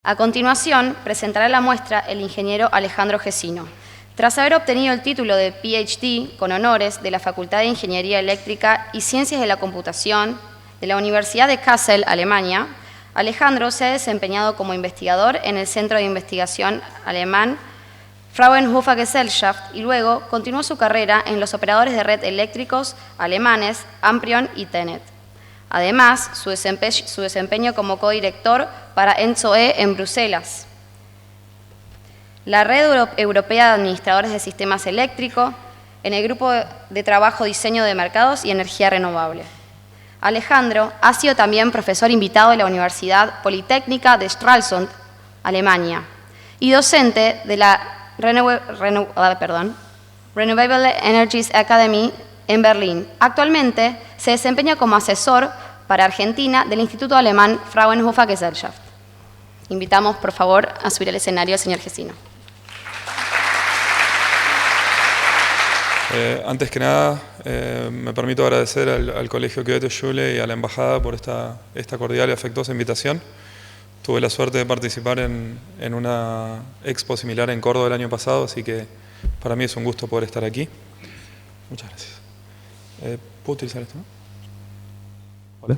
A continuación, presentará la muestra el ingeniero Alejandro Gesino. Tras haber obtenido el título de PhD con honores de la Facultad de Ingeniería Eléctrica y Ciencias de la Computación de la Universidad de Kassel, Alemania, Alejandro se ha desempeñado como investigador en el Centro de Investigación alemán Fraunhofer Gesellschaft y luego continuó su carrera en los operadores de red eléctricos alemanes Amprion y TenneT. Además, su desempeño como codirector para ENTSO-E en Bruselas, la Red Europea de Administradores de Sistemas Eléctricos, en el Grupo de Trabajo Diseño de Mercados y Energía Renovable. Alejandro ha sido también profesor invitado de la Universidad Politécnica de Stralsund, Alemania, y docente de la Renewable Energies Academy en Berlín. Actualmente se desempeña como asesor para Argentina del Instituto Alemán Fraunhofer Gesellschaft. Invitamos, por favor, a subir al escenario al señor Gesino. Antes que nada, me permito agradecer al Colegio Goethe-Schule y a la Embajada por esta cordial y afectuosa invitación. Tuve la suerte de participar en una expo similar en Córdoba el año pasado, así que para mí es un gusto poder estar aquí. Muchas gracias. ¿Puedo utilizar esto? Hola.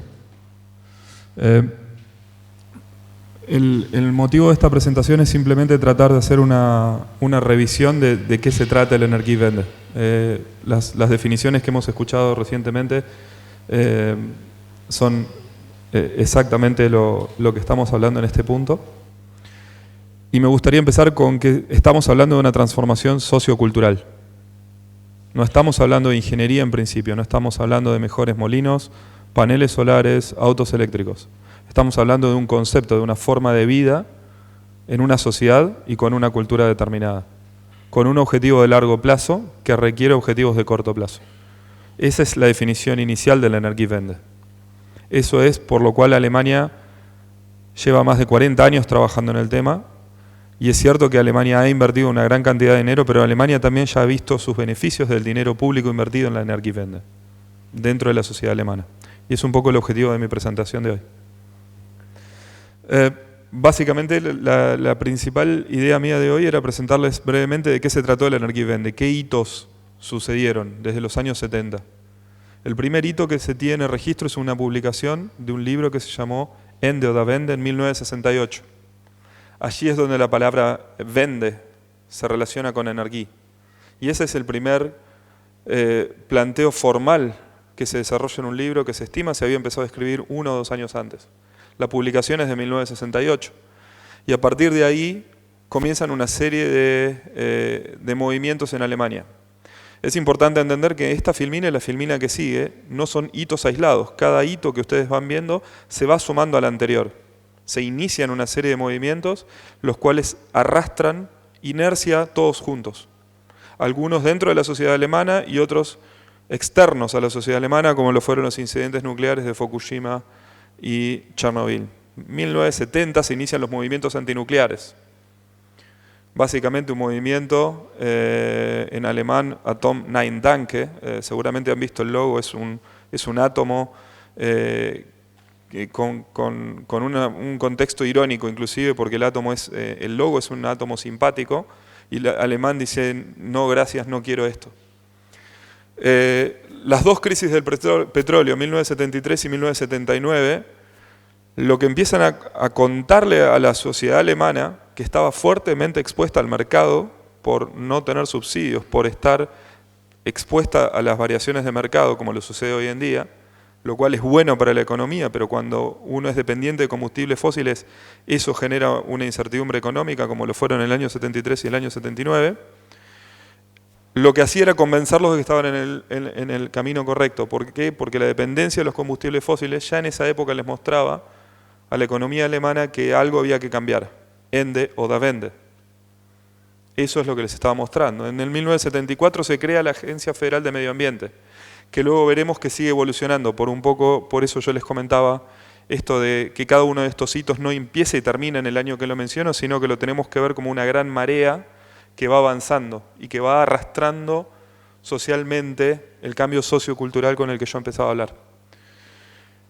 El motivo de esta presentación es simplemente tratar de hacer una revisión de qué se trata el Energiewende. Las definiciones que hemos escuchado recientemente son exactamente lo que estamos hablando en este punto. Y me gustaría empezar con que estamos hablando de una transformación sociocultural. No estamos hablando de ingeniería en principio, no estamos hablando de mejores molinos, paneles solares, autos eléctricos. Estamos hablando de un concepto, de una forma de vida en una sociedad y con una cultura determinada, con un objetivo de largo plazo que requiere objetivos de corto plazo. Esa es la definición inicial de la Energiewende. Eso es por lo cual Alemania lleva más de 40 años trabajando en el tema, y es cierto que Alemania ha invertido una gran cantidad de dinero, pero Alemania también ya ha visto sus beneficios del dinero público invertido en la Energiewende dentro de la sociedad alemana. Y es un poco el objetivo de mi presentación de hoy. Básicamente la principal idea mía de hoy era presentarles brevemente de qué se trató la Energiewende, qué hitos sucedieron desde los años 70. El primer hito que se tiene registro es una publicación de un libro que se llamó Ende oder Wende en 1968. Allí es donde la palabra Wende se relaciona con energía. Y ese es el primer planteo formal que se desarrolla en un libro que se estima se había empezado a escribir 1 o 2 años antes. La publicación es de 1968 y a partir de ahí comienzan una serie de movimientos en Alemania. Es importante entender que esta filmina y la filmina que sigue no son hitos aislados. Cada hito que ustedes van viendo se va sumando al anterior. Se inician una serie de movimientos los cuales arrastran inercia todos juntos. Algunos dentro de la sociedad alemana y otros externos a la sociedad alemana, como lo fueron los incidentes nucleares de Fukushima y Chernobyl. En 1970 se inician los movimientos antinucleares. Básicamente un movimiento en alemán, Atom Nein Danke, seguramente han visto el logo, es un átomo con un contexto irónico inclusive, porque el logo es un átomo simpático y el alemán dice, no gracias, no quiero esto. Las dos crisis del petróleo, 1973 y 1979, lo que empiezan a contarle a la sociedad alemana, que estaba fuertemente expuesta al mercado por no tener subsidios, por estar expuesta a las variaciones de mercado, como lo sucede hoy en día, lo cual es bueno para la economía, pero cuando uno es dependiente de combustibles fósiles, eso genera una incertidumbre económica, como lo fueron en el año 73 y el año 79, lo que hacía era convencerlos de que estaban en el camino correcto. ¿Por qué? Porque la dependencia de los combustibles fósiles ya en esa época les mostraba a la economía alemana que algo había que cambiar. Ende oder Wende. Eso es lo que les estaba mostrando. En el 1974 se crea la Agencia Federal de Medio Ambiente, que luego veremos que sigue evolucionando. Por eso yo les comentaba esto de que cada uno de estos hitos no empieza y termina en el año que lo menciono, sino que lo tenemos que ver como una gran marea que va avanzando y que va arrastrando socialmente el cambio sociocultural con el que yo empezaba a hablar.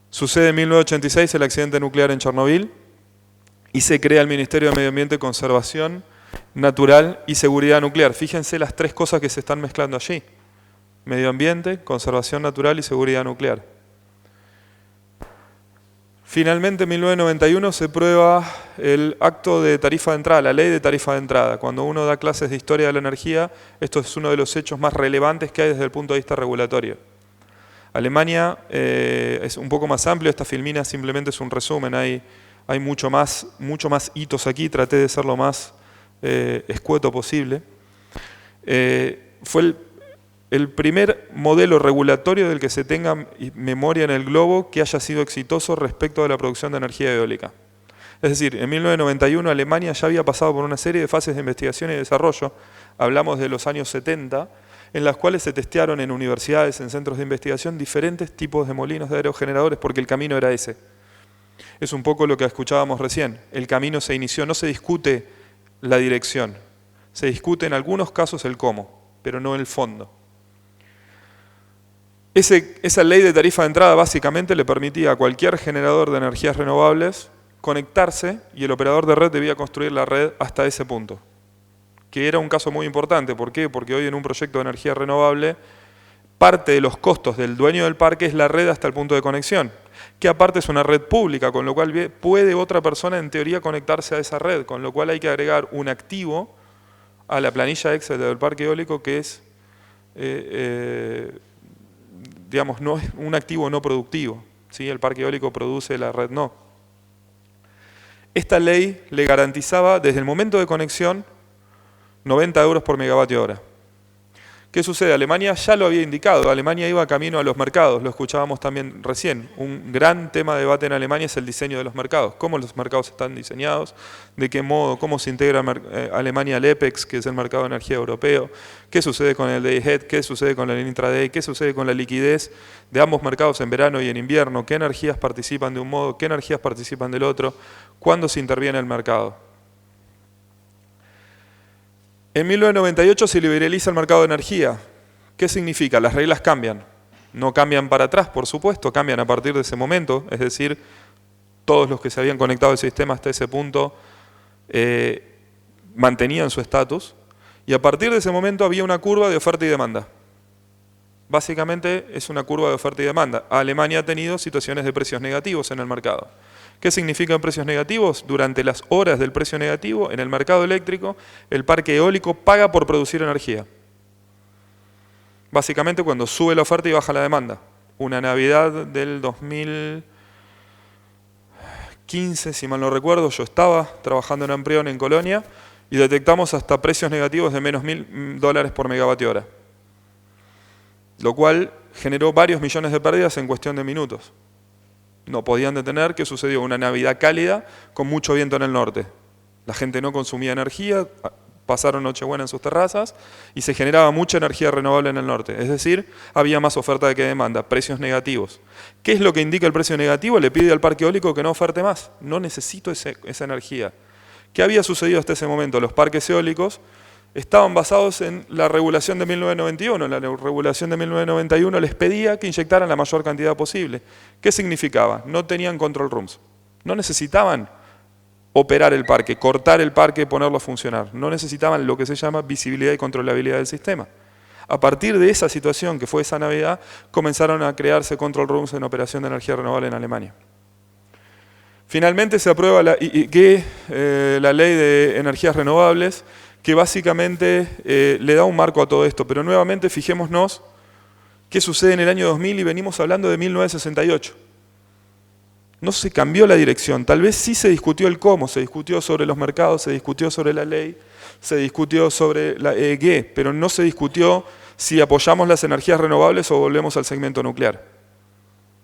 Sucede en 1986 el accidente nuclear en Chernobyl y se crea el Ministerio de Medio Ambiente, Conservación Natural y Seguridad Nuclear. Fíjense las tres cosas que se están mezclando allí: medio ambiente, conservación natural y seguridad nuclear. Finalmente, en 1991 se prueba el acto de tarifa de entrada, la ley de tarifa de entrada. Cuando uno da clases de historia de la energía, esto es uno de los hechos más relevantes que hay desde el punto de vista regulatorio. Alemania es un poco más amplio, esta filmina simplemente es un resumen, hay mucho más hitos aquí, traté de ser lo más escueto posible. Fue el primer modelo regulatorio del que se tenga memoria en el globo que haya sido exitoso respecto de la producción de energía eólica. Es decir, en 1991 Alemania ya había pasado por una serie de fases de investigación y desarrollo, hablamos de los años 70, en las cuales se testearon en universidades, en centros de investigación, diferentes tipos de molinos de aerogeneradores, porque el camino era ese. Es un poco lo que escuchábamos recién. El camino se inició, no se discute la dirección, se discute en algunos casos el cómo, pero no el fondo. Esa ley de tarifa de entrada básicamente le permitía a cualquier generador de energías renovables conectarse y el operador de red debía construir la red hasta ese punto. Que era un caso muy importante. ¿Por qué? Porque hoy en un proyecto de energía renovable, parte de los costos del dueño del parque es la red hasta el punto de conexión, que aparte es una red pública, con lo cual puede otra persona en teoría conectarse a esa red, con lo cual hay que agregar un activo a la planilla Excel del parque eólico que es, digamos, no es un activo no productivo, ¿sí? El parque eólico produce, la red no. Esta ley le garantizaba desde el momento de conexión 90 euros por megavatio hora. ¿Qué sucede? Alemania ya lo había indicado, Alemania iba camino a los mercados, lo escuchábamos también recién. Un gran tema de debate en Alemania es el diseño de los mercados, cómo los mercados están diseñados, de qué modo, cómo se integra Alemania al EPEX, que es el mercado de energía europeo, qué sucede con el day ahead, qué sucede con el intraday, qué sucede con la liquidez de ambos mercados en verano y en invierno, qué energías participan de un modo, qué energías participan del otro, cuándo se interviene el mercado. En 1998 se liberaliza el mercado de energía. ¿Qué significa? Las reglas cambian. No cambian para atrás, por supuesto, cambian a partir de ese momento. Es decir, todos los que se habían conectado al sistema hasta ese punto mantenían su estatus. Y a partir de ese momento había una curva de oferta y demanda. Básicamente es una curva de oferta y demanda. Alemania ha tenido situaciones de precios negativos en el mercado. ¿Qué significan precios negativos? Durante las horas del precio negativo, en el mercado eléctrico, el parque eólico paga por producir energía. Básicamente cuando sube la oferta y baja la demanda. Una Navidad del 2015, si mal no recuerdo, yo estaba trabajando en Amprion en Colonia y detectamos hasta precios negativos de menos $1.000 por megavatio hora. Lo cual generó varios millones de pérdidas en cuestión de minutos. No podían detener. ¿Qué sucedió? Una Navidad cálida con mucho viento en el norte. La gente no consumía energía, pasaron Nochebuena en sus terrazas y se generaba mucha energía renovable en el norte. Es decir, había más oferta que demanda, precios negativos. ¿Qué es lo que indica el precio negativo? Le pide al parque eólico que no oferte más. No necesito esa energía. ¿Qué había sucedido hasta ese momento? Los parques eólicos estaban basados en la regulación de 1991. La regulación de 1991 les pedía que inyectaran la mayor cantidad posible. ¿Qué significaba? No tenían control rooms. No necesitaban operar el parque, cortar el parque, ponerlo a funcionar. No necesitaban lo que se llama visibilidad y controlabilidad del sistema. A partir de esa situación, que fue esa Navidad, comenzaron a crearse control rooms en operación de energía renovable en Alemania. Finalmente se aprueba la ley de energías renovables, que básicamente le da un marco a todo esto. Pero nuevamente fijémonos qué sucede en el año 2000 y venimos hablando de 1968. No se cambió la dirección, tal vez sí se discutió el cómo, se discutió sobre los mercados, se discutió sobre la ley, se discutió sobre la EEG, pero no se discutió si apoyamos las energías renovables o volvemos al segmento nuclear.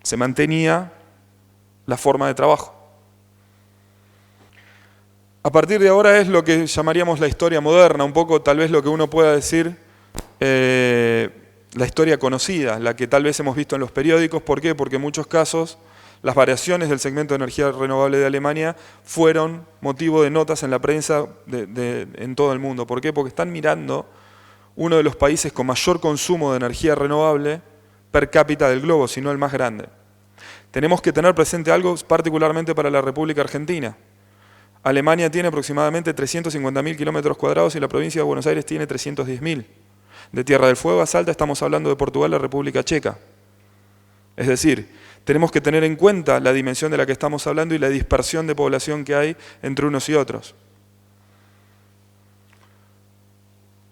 Se mantenía la forma de trabajo. A partir de ahora es lo que llamaríamos la historia moderna, un poco tal vez lo que uno pueda decir la historia conocida, la que tal vez hemos visto en los periódicos. ¿Por qué? Porque en muchos casos las variaciones del segmento de energía renovable de Alemania fueron motivo de notas en la prensa en todo el mundo. ¿Por qué? Porque están mirando uno de los países con mayor consumo de energía renovable per cápita del globo, si no el más grande. Tenemos que tener presente algo particularmente para la República Argentina. Alemania tiene aproximadamente 350.000 kilómetros cuadrados y la provincia de Buenos Aires tiene 310.000. De Tierra del Fuego a Salta estamos hablando de Portugal, la República Checa. Es decir, tenemos que tener en cuenta la dimensión de la que estamos hablando y la dispersión de población que hay entre unos y otros.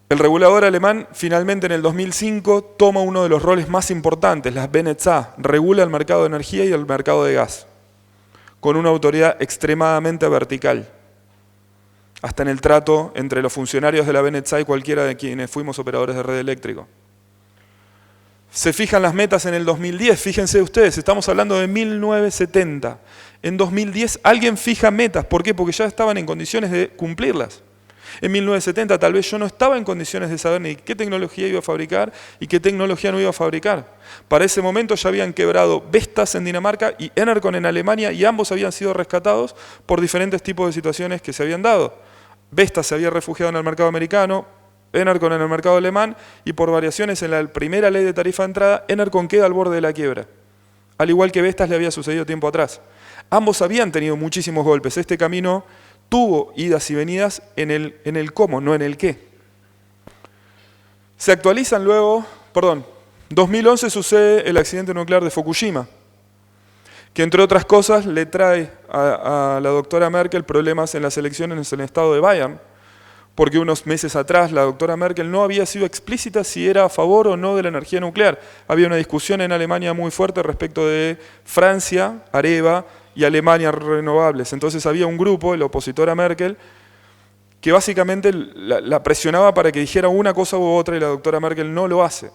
El regulador alemán finalmente en el 2005 toma uno de los roles más importantes, las BNetzA, regula el mercado de energía y el mercado de gas, con una autoridad extremadamente vertical, hasta en el trato entre los funcionarios de la BNetzA y cualquiera de quienes fuimos operadores de red eléctrico. Se fijan las metas en el 2010, fíjense ustedes, estamos hablando de 1970. En 2010 alguien fija metas, ¿por qué? Porque ya estaban en condiciones de cumplirlas. En 1970 tal vez yo no estaba en condiciones de saber ni qué tecnología iba a fabricar y qué tecnología no iba a fabricar. Para ese momento ya habían quebrado Vestas en Dinamarca y Enercon en Alemania y ambos habían sido rescatados por diferentes tipos de situaciones que se habían dado. Vestas se había refugiado en el mercado americano, Enercon en el mercado alemán y por variaciones en la primera ley de tarifa de entrada, Enercon queda al borde de la quiebra. Al igual que Vestas le había sucedido tiempo atrás. Ambos habían tenido muchísimos golpes. Este camino tuvo idas y venidas en el cómo, no en el qué. Se actualizan luego, 2011 sucede el accidente nuclear de Fukushima, que entre otras cosas le trae a la doctora Merkel problemas en las elecciones en el estado de Bayern, porque unos meses atrás la doctora Merkel no había sido explícita si era a favor o no de la energía nuclear. Había una discusión en Alemania muy fuerte respecto de Francia, Areva, y Alemania Renovables. Entonces había un grupo, el opositor a Merkel, que básicamente la presionaba para que dijera una cosa u otra y la doctora Merkel no lo hace.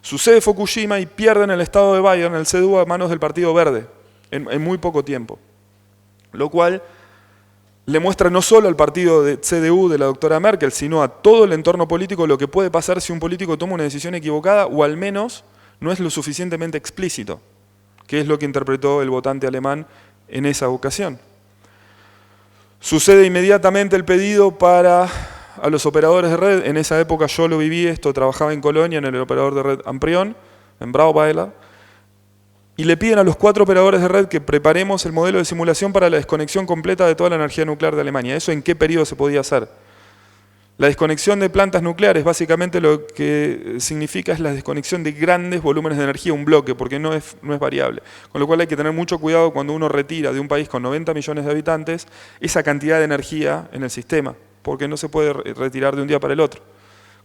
Sucede Fukushima y pierden el estado de Bayern, el CDU, a manos del Partido Verde, en muy poco tiempo. Lo cual le muestra no solo al partido de CDU de la doctora Merkel, sino a todo el entorno político lo que puede pasar si un político toma una decisión equivocada o al menos no es lo suficientemente explícito, que es lo que interpretó el votante alemán en esa ocasión. Sucede inmediatamente el pedido a los operadores de red. En esa época yo lo viví esto, trabajaba en Colonia en el operador de red Amprion, en Brauweiler, y le piden a los 4 operadores de red que preparemos el modelo de simulación para la desconexión completa de toda la energía nuclear de Alemania. ¿Eso en qué periodo se podía hacer? La desconexión de plantas nucleares básicamente lo que significa es la desconexión de grandes volúmenes de energía, un bloque, porque no es variable. Con lo cual hay que tener mucho cuidado cuando uno retira de un país con 90 millones de habitantes esa cantidad de energía en el sistema, porque no se puede retirar de un día para el otro.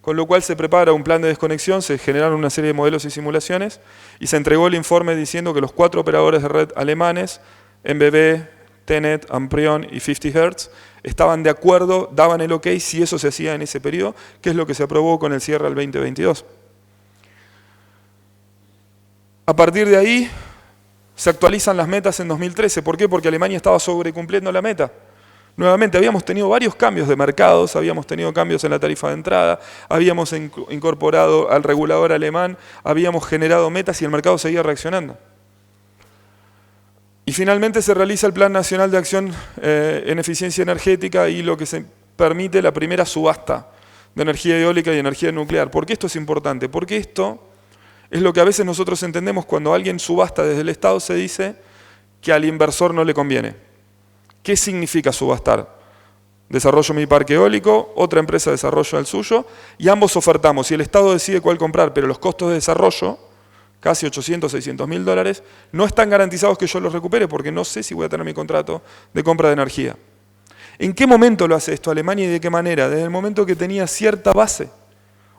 Con lo cual se prepara un plan de desconexión, se generaron una serie de modelos y simulaciones y se entregó el informe diciendo que los 4 operadores de red alemanes, NBW, TenneT, Amprion y 50 Hz, estaban de acuerdo, daban el ok si eso se hacía en ese periodo, que es lo que se aprobó con el cierre al 2022. A partir de ahí se actualizan las metas en 2013. ¿Por qué? Porque Alemania estaba sobrecumpliendo la meta. Nuevamente, habíamos tenido varios cambios de mercados, habíamos tenido cambios en la tarifa de entrada, habíamos incorporado al regulador alemán, habíamos generado metas y el mercado seguía reaccionando. Y finalmente se realiza el Plan Nacional de Acción en Eficiencia Energética y lo que se permite la primera subasta de energía eólica y energía nuclear. ¿Por qué esto es importante? Porque esto es lo que a veces nosotros entendemos cuando alguien subasta desde el Estado, se dice que al inversor no le conviene. ¿Qué significa subastar? Desarrollo mi parque eólico, otra empresa desarrolla el suyo y ambos ofertamos. Y el Estado decide cuál comprar, pero los costos de desarrollo, casi 800, 600 mil dólares, no están garantizados que yo los recupere porque no sé si voy a tener mi contrato de compra de energía. ¿En qué momento lo hace esto Alemania y de qué manera? Desde el momento que tenía cierta base.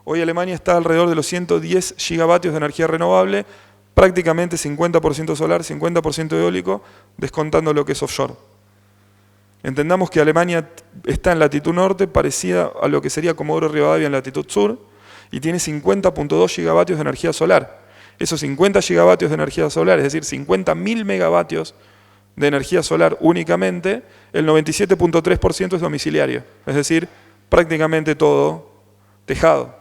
Hoy Alemania está alrededor de los 110 gigavatios de energía renovable, prácticamente 50% solar, 50% eólico, descontando lo que es offshore. Entendamos que Alemania está en latitud norte, parecida a lo que sería Comodoro Rivadavia en latitud sur, y tiene 50.2 gigavatios de energía solar. Esos 50 gigavatios de energía solar, es decir, 50.000 megavatios de energía solar únicamente, el 97.3% es domiciliario, es decir, prácticamente todo tejado.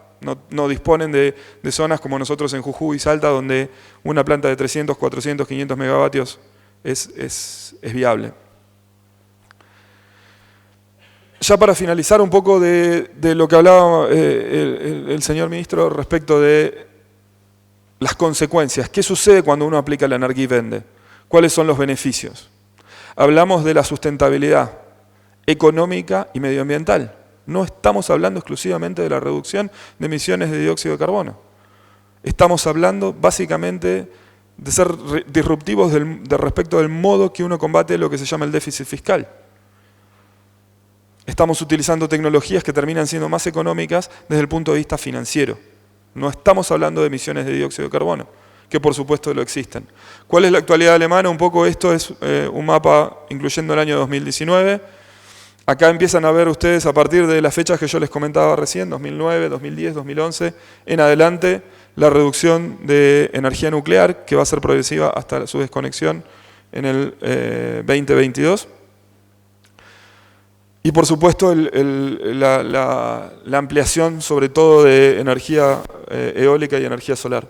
No disponen de zonas como nosotros en Jujuy y Salta, donde una planta de 300, 400, 500 megavatios es viable. Ya para finalizar un poco de lo que hablaba el señor ministro respecto de las consecuencias. ¿Qué sucede cuando uno aplica la Energiewende? ¿Cuáles son los beneficios? Hablamos de la sustentabilidad. económica y medioambiental. No estamos hablando exclusivamente de la reducción de emisiones de dióxido de carbono. Estamos hablando básicamente de ser disruptivos respecto del modo que uno combate lo que se llama el déficit fiscal. Estamos utilizando tecnologías que terminan siendo más económicas desde el punto de vista financiero. No estamos hablando de emisiones de dióxido de carbono, que por supuesto lo existen. ¿Cuál es la actualidad alemana? Un poco esto es un mapa incluyendo el año 2019. Acá empiezan a ver ustedes a partir de las fechas que yo les comentaba recién, 2009, 2010, 2011, en adelante, la reducción de energía nuclear, que va a ser progresiva hasta su desconexión en el 2022. Y por supuesto la ampliación sobre todo de energía eólica y energía solar.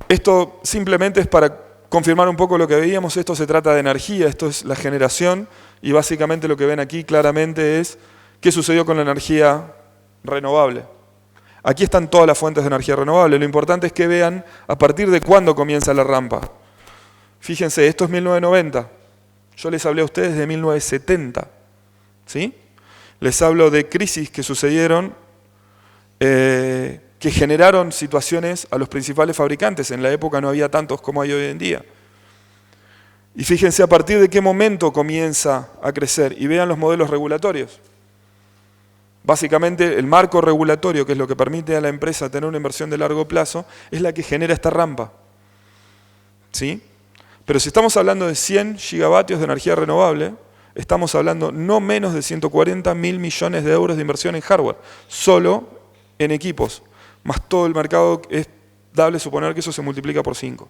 Esto simplemente es para confirmar un poco lo que veíamos. Esto se trata de energía, esto es la generación, y básicamente lo que ven aquí claramente es qué sucedió con la energía renovable. Aquí están todas las fuentes de energía renovable. Lo importante es que vean a partir de cuándo comienza la rampa. Fíjense, esto es 1990. Yo les hablé a ustedes de 1970. ¿Sí? Les hablo de crisis que sucedieron, que generaron situaciones a los principales fabricantes. En la época no había tantos como hay hoy en día. Y fíjense a partir de qué momento comienza a crecer. Y vean los modelos regulatorios. Básicamente el marco regulatorio, que es lo que permite a la empresa tener una inversión de largo plazo, es la que genera esta rampa. ¿Sí? Pero si estamos hablando de 100 gigavatios de energía renovable, estamos hablando no menos de 140.000 millones de euros de inversión en hardware, solo en equipos, más todo el mercado. Es dable suponer que eso se multiplica por 5.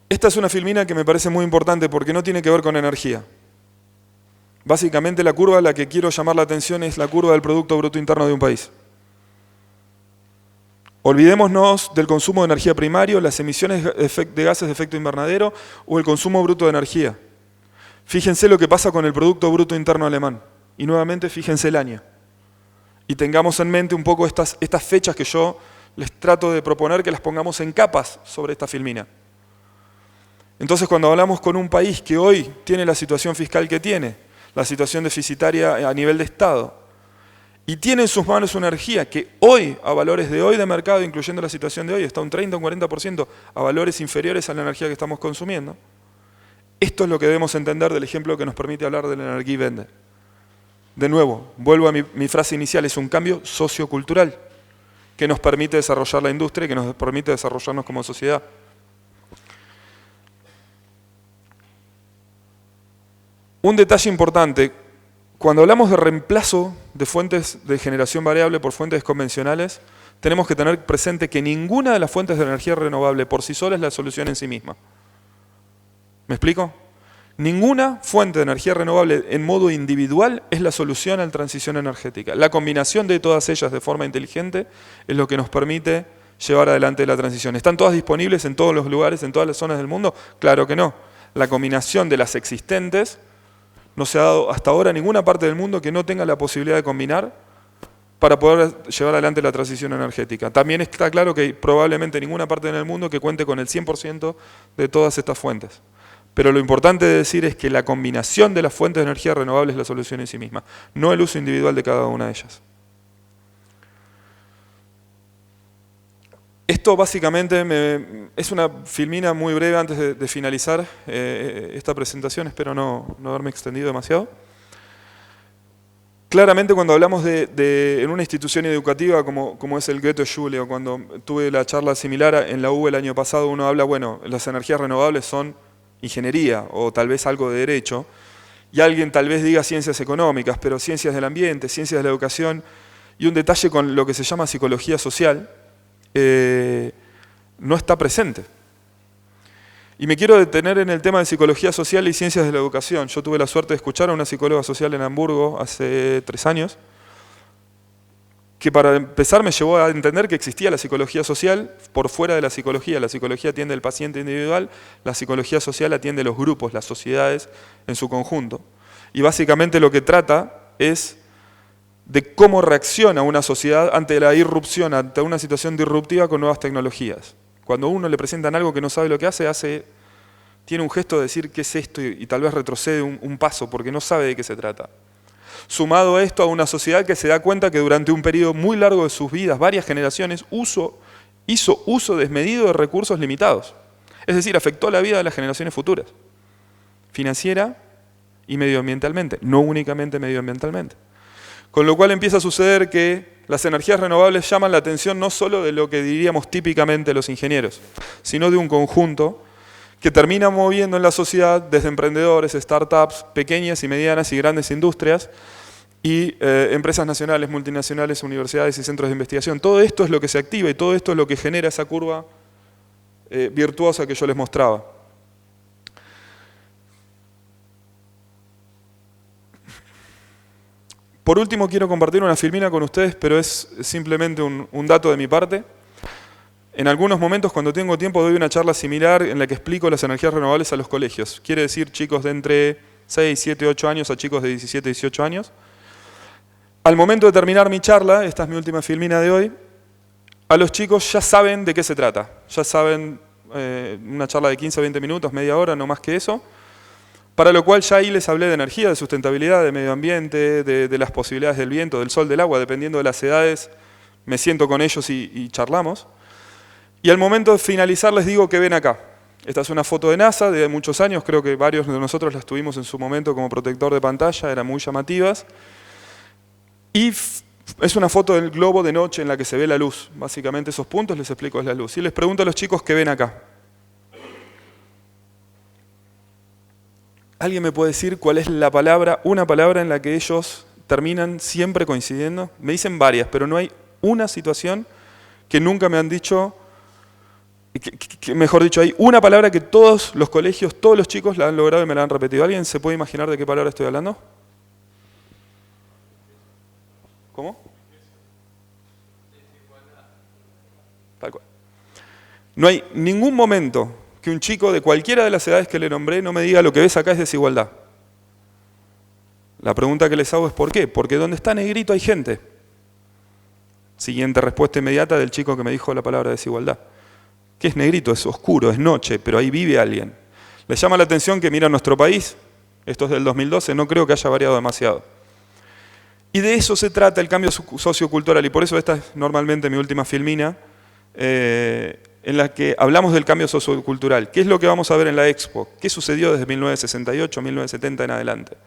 Esta es una filmina que me parece muy importante porque no tiene que ver con energía. Básicamente la curva a la que quiero llamar la atención es la curva del Producto Bruto Interno de un país. Olvidémonos del consumo de energía primario, las emisiones de gases de efecto invernadero o el consumo bruto de energía. Fíjense lo que pasa con el Producto Bruto Interno alemán. Y nuevamente fíjense el año. Y tengamos en mente un poco estas fechas que yo les trato de proponer que las pongamos en capas sobre esta filmina. Entonces cuando hablamos con un país que hoy tiene la situación fiscal que tiene, la situación deficitaria a nivel de Estado, y tiene en sus manos una energía que hoy, a valores de hoy de mercado, incluyendo la situación de hoy, está un 30 o un 40% a valores inferiores a la energía que estamos consumiendo. Esto es lo que debemos entender del ejemplo que nos permite hablar de la Energiewende. De nuevo, vuelvo a mi frase inicial, es un cambio sociocultural que nos permite desarrollar la industria y que nos permite desarrollarnos como sociedad. Un detalle importante, cuando hablamos de reemplazo de fuentes de generación variable por fuentes convencionales, tenemos que tener presente que ninguna de las fuentes de energía renovable por sí sola es la solución en sí misma. ¿Me explico? Ninguna fuente de energía renovable en modo individual es la solución a la transición energética. La combinación de todas ellas de forma inteligente es lo que nos permite llevar adelante la transición. ¿Están todas disponibles en todos los lugares, en todas las zonas del mundo? Claro que no. La combinación de las existentes no se ha dado hasta ahora ninguna parte del mundo que no tenga la posibilidad de combinar para poder llevar adelante la transición energética. También está claro que hay probablemente ninguna parte en el mundo que cuente con el 100% de todas estas fuentes. Pero lo importante de decir es que la combinación de las fuentes de energía renovable es la solución en sí misma, no el uso individual de cada una de ellas. Esto básicamente es una filmina muy breve antes de finalizar esta presentación, espero no haberme extendido demasiado. Claramente cuando hablamos en una institución educativa como es el Goethe-Schule, o cuando tuve la charla similar en la U el año pasado, uno habla, bueno, las energías renovables son ingeniería o tal vez algo de derecho, y alguien tal vez diga ciencias económicas, pero ciencias del ambiente, ciencias de la educación, y un detalle con lo que se llama psicología social, no está presente. Y me quiero detener en el tema de psicología social y ciencias de la educación. Yo tuve la suerte de escuchar a una psicóloga social en Hamburgo hace 3 años, que para empezar me llevó a entender que existía la psicología social por fuera de la psicología. La psicología atiende al paciente individual, la psicología social atiende a los grupos, las sociedades en su conjunto. Y básicamente lo que trata es de cómo reacciona una sociedad ante la irrupción, ante una situación disruptiva con nuevas tecnologías. Cuando a uno le presentan algo que no sabe lo que hace, tiene un gesto de decir qué es esto y tal vez retrocede un paso porque no sabe de qué se trata. Sumado a esto a una sociedad que se da cuenta que durante un periodo muy largo de sus vidas, varias generaciones, hizo uso desmedido de recursos limitados. Es decir, afectó la vida de las generaciones futuras, financiera y medioambientalmente, no únicamente medioambientalmente. Con lo cual empieza a suceder que las energías renovables llaman la atención no solo de lo que diríamos típicamente los ingenieros, sino de un conjunto que termina moviendo en la sociedad desde emprendedores, startups, pequeñas y medianas y grandes industrias y empresas nacionales, multinacionales, universidades y centros de investigación. Todo esto es lo que se activa y todo esto es lo que genera esa curva virtuosa que yo les mostraba. Por último, quiero compartir una filmina con ustedes, pero es simplemente un dato de mi parte. En algunos momentos, cuando tengo tiempo, doy una charla similar en la que explico las energías renovables a los colegios. Quiere decir chicos de entre 6, 7, 8 años a chicos de 17, 18 años. Al momento de terminar mi charla, esta es mi última filmina de hoy, a los chicos ya saben de qué se trata. Ya saben, una charla de 15 a 20 minutos, media hora, no más que eso. Para lo cual ya ahí les hablé de energía, de sustentabilidad, de medio ambiente, de las posibilidades del viento, del sol, del agua, dependiendo de las edades, me siento con ellos y charlamos. Y al momento de finalizar les digo que ven acá. Esta es una foto de NASA de muchos años, creo que varios de nosotros las tuvimos en su momento como protector de pantalla, eran muy llamativas. Y es una foto del globo de noche en la que se ve la luz. Básicamente esos puntos les explico es la luz. Y les pregunto a los chicos qué ven acá. ¿Alguien me puede decir cuál es la palabra, una palabra en la que ellos terminan siempre coincidiendo? Me dicen varias, pero no hay una situación que nunca me han dicho, mejor dicho, hay una palabra que todos los colegios, todos los chicos la han logrado y me la han repetido. ¿Alguien se puede imaginar de qué palabra estoy hablando? ¿Cómo? Tal cual. No hay ningún momento que un chico de cualquiera de las edades que le nombré no me diga lo que ves acá es desigualdad. La pregunta que les hago es ¿por qué? Porque donde está negrito hay gente. Siguiente respuesta inmediata del chico que me dijo la palabra desigualdad. ¿Qué es negrito? Es oscuro, es noche, pero ahí vive alguien. Les llama la atención que mira nuestro país, esto es del 2012, no creo que haya variado demasiado. Y de eso se trata el cambio sociocultural, y por eso esta es normalmente mi última filmina, en la que hablamos del cambio sociocultural. ¿Qué es lo que vamos a ver en la Expo? ¿Qué sucedió desde 1968, 1970 en adelante?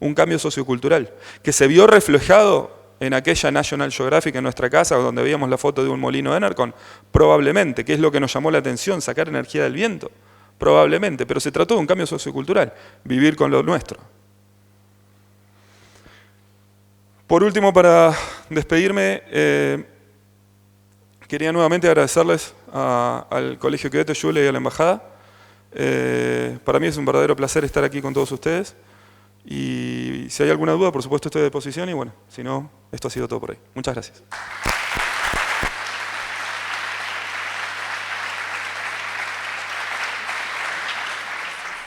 Un cambio sociocultural, que se vio reflejado en aquella National Geographic en nuestra casa, donde veíamos la foto de un molino de Enercon, probablemente. ¿Qué es lo que nos llamó la atención? Sacar energía del viento, probablemente, pero se trató de un cambio sociocultural, vivir con lo nuestro. Por último, para despedirme, quería nuevamente agradecerles al Colegio Quevedo Yule y a la Embajada. Para mí es un verdadero placer estar aquí con todos ustedes. Y si hay alguna duda, por supuesto estoy a disposición y bueno, si no, esto ha sido todo por hoy. Muchas gracias.